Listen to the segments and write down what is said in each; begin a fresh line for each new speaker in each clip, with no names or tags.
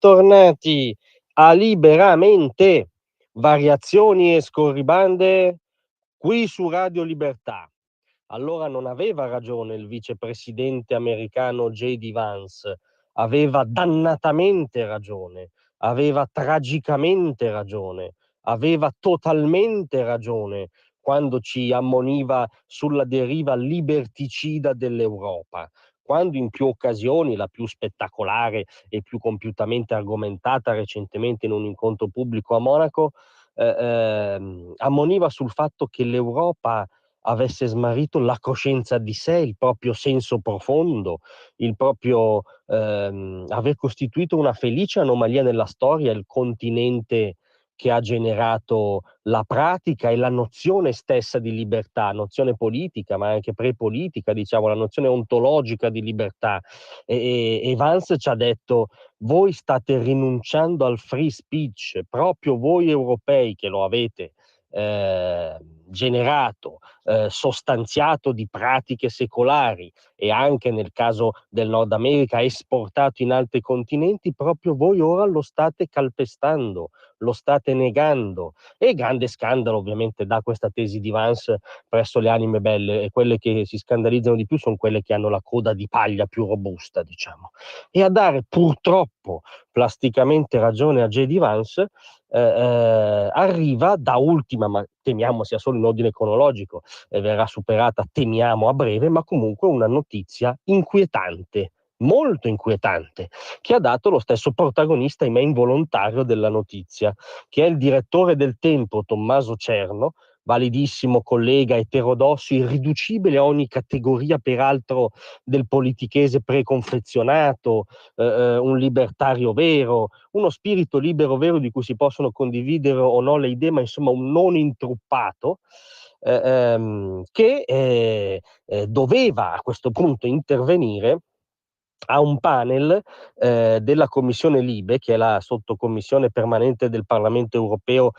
bentornati a Liberamente, variazioni e scorribande qui su Radio Libertà. Allora non aveva ragione il vicepresidente americano J.D. Vance, aveva dannatamente ragione, aveva tragicamente ragione, aveva totalmente ragione quando ci ammoniva sulla deriva liberticida dell'Europa, quando in più occasioni, la più spettacolare e più compiutamente argomentata recentemente in un incontro pubblico a Monaco, ammoniva sul fatto che l'Europa avesse smarrito la coscienza di sé, il proprio senso profondo, il proprio aver costituito una felice anomalia nella storia, il continente che ha generato la pratica e la nozione stessa di libertà, nozione politica, ma anche prepolitica, diciamo, la nozione ontologica di libertà. E Vance ci ha detto: voi state rinunciando al free speech, proprio voi europei che lo avete generato, sostanziato di pratiche secolari e anche nel caso del Nord America esportato in altri continenti, proprio voi ora lo state calpestando, lo state negando. E grande scandalo ovviamente dà questa tesi di Vance presso le anime belle, e quelle che si scandalizzano di più sono quelle che hanno la coda di paglia più robusta, diciamo. E a dare purtroppo plasticamente ragione a J.D. Vance arriva da ultima, ma temiamo sia solo in ordine cronologico, verrà superata, temiamo, a breve, ma comunque una notizia inquietante, molto inquietante, che ha dato lo stesso protagonista, ahimè involontario, della notizia, che è il direttore del Tempo, Tommaso Cerno, validissimo collega eterodosso, irriducibile a ogni categoria, peraltro, del politichese preconfezionato, un libertario vero, uno spirito libero vero di cui si possono condividere o no le idee, ma insomma un non intruppato, che doveva a questo punto intervenire a un panel della Commissione Libe, che è la sottocommissione permanente del Parlamento europeo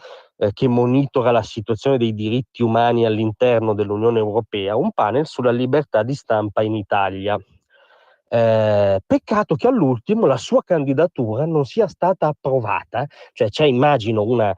che monitora la situazione dei diritti umani all'interno dell'Unione Europea, un panel sulla libertà di stampa in Italia. Peccato che all'ultimo la sua candidatura non sia stata approvata, cioè c'è, immagino, una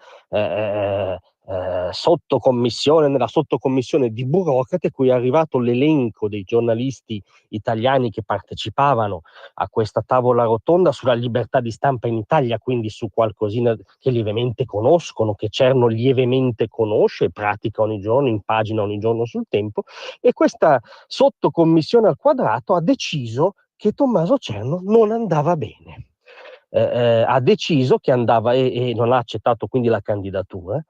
sottocommissione, nella sottocommissione di burocrati, a cui è arrivato l'elenco dei giornalisti italiani che partecipavano a questa tavola rotonda sulla libertà di stampa in Italia, quindi su qualcosina che lievemente conoscono, che Cerno lievemente conosce e pratica ogni giorno, impagina ogni giorno sul Tempo, e questa sottocommissione al quadrato ha deciso che Tommaso Cerno non andava bene. Ha deciso che andava e non ha accettato quindi la candidatura.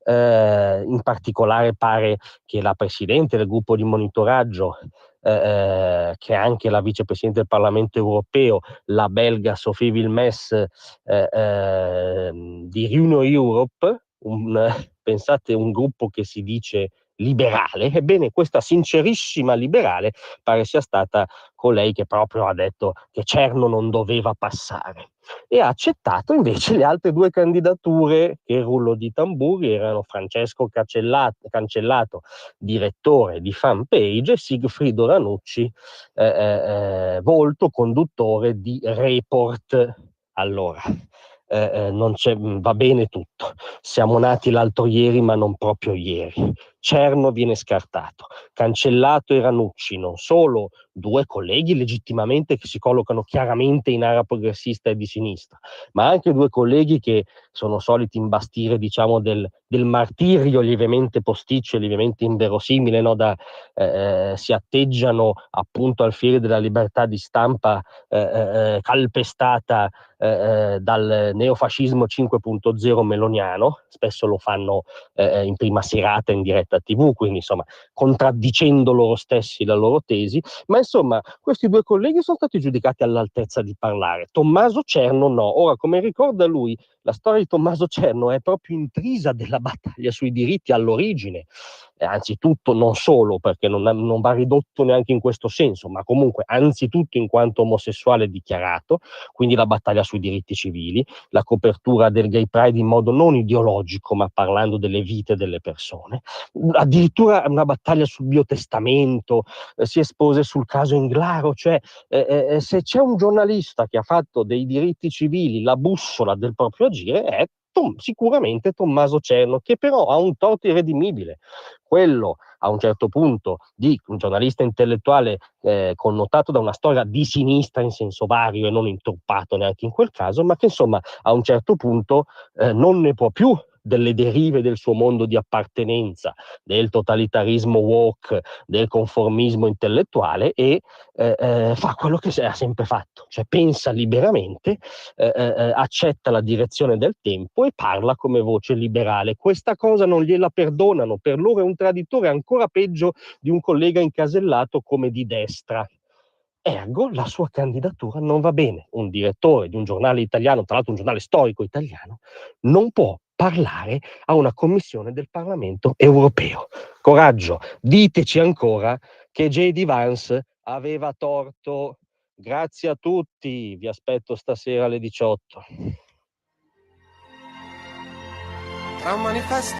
In particolare pare che la presidente del gruppo di monitoraggio, che è anche la vicepresidente del Parlamento europeo, la belga Sophie Wilmès, di Renew Europe, pensate, un gruppo che si dice liberale. Ebbene, questa sincerissima liberale pare sia stata colei che proprio ha detto che Cerno non doveva passare, e ha accettato invece le altre due candidature, che, rullo di tamburi, erano Francesco Cancellato, direttore di Fanpage, e Sigfrido Ranucci, volto conduttore di Report. Allora, non c'è, va bene tutto. Siamo nati l'altro ieri, ma non proprio ieri. Cerno viene scartato, Cancellato e Ranucci, non solo due colleghi legittimamente che si collocano chiaramente in area progressista e di sinistra, ma anche due colleghi che sono soliti imbastire, diciamo, del martirio lievemente posticcio, lievemente inverosimile, no? Si atteggiano appunto al fiere della libertà di stampa calpestata dal neofascismo 5.0 meloniano. Spesso lo fanno in prima serata in diretta TV, quindi insomma contraddicendo loro stessi la loro tesi, ma insomma questi due colleghi sono stati giudicati all'altezza di parlare. Tommaso Cerno no. Ora, come ricorda lui, La storia di Tommaso Cerno è proprio intrisa della battaglia sui diritti all'origine, anzitutto non solo perché non va ridotto neanche in questo senso, ma comunque anzitutto in quanto omosessuale dichiarato, quindi la battaglia sui diritti civili, la copertura del Gay Pride in modo non ideologico, ma parlando delle vite delle persone, addirittura una battaglia sul biotestamento, si espose sul caso Englaro, cioè se c'è un giornalista che ha fatto dei diritti civili la bussola del proprio agire è sicuramente Tommaso Cerno, che però ha un torto irredimibile, quello a un certo punto di un giornalista intellettuale connotato da una storia di sinistra in senso vario e non intoppato neanche in quel caso, ma che insomma a un certo punto non ne può più delle derive del suo mondo di appartenenza, del totalitarismo woke, del conformismo intellettuale e fa quello che ha sempre fatto, cioè pensa liberamente, accetta la direzione del tempo e parla come voce liberale. Questa cosa non gliela perdonano, per loro è un traditore ancora peggio di un collega incasellato come di destra. Ergo la sua candidatura non va bene. Un direttore di un giornale italiano, tra l'altro un giornale storico italiano, non può parlare a una commissione del Parlamento europeo. Coraggio, diteci ancora che J.D. Vance aveva torto. Grazie a tutti, vi aspetto stasera alle 18.
Tra un manifesto